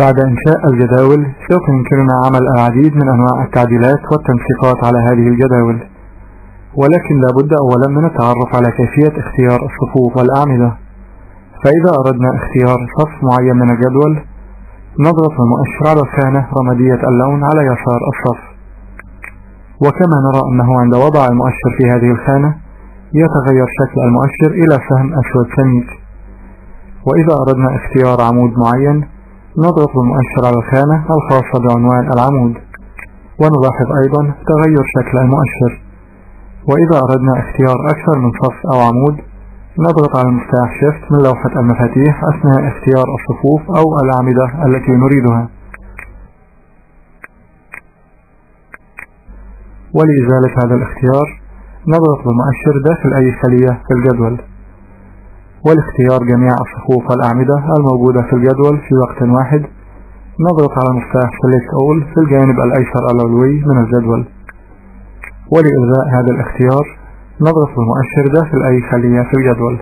بعد إنشاء الجداول سوف يمكننا عمل العديد من أنواع التعديلات والتنسيقات على هذه الجداول، ولكن لابد أولا من التعرف على كيفية اختيار الصفوف والأعمدة. فإذا أردنا اختيار صف معين من الجدول نضغط بالمؤشر على الخانة رمادية اللون على يسار الصف، وكما نرى أنه عند وضع المؤشر في هذه الخانة يتغير شكل المؤشر إلى سهم أسود سميك. وإذا أردنا اختيار عمود معين نضغط بالمؤشر على الخانة الخاصة بعنوان العمود، ونلاحظ أيضا تغير شكل المؤشر. وإذا أردنا اختيار أكثر من صف أو عمود نضغط على المفتاح Shift من لوحة المفاتيح أثناء اختيار الصفوف أو الأعمدة التي نريدها. ولإزالة هذا الاختيار نضغط بالمؤشر داخل أي خلية في الجدول، ولاختيار جميع الصفوف والأعمدة الموجودة في الجدول في وقت واحد نضغط على مفتاح Select All في الجانب الأيسر العلوي من الجدول. ولإلغاء هذا الاختيار نضغط بالمؤشر داخل أي خلية في الجدول.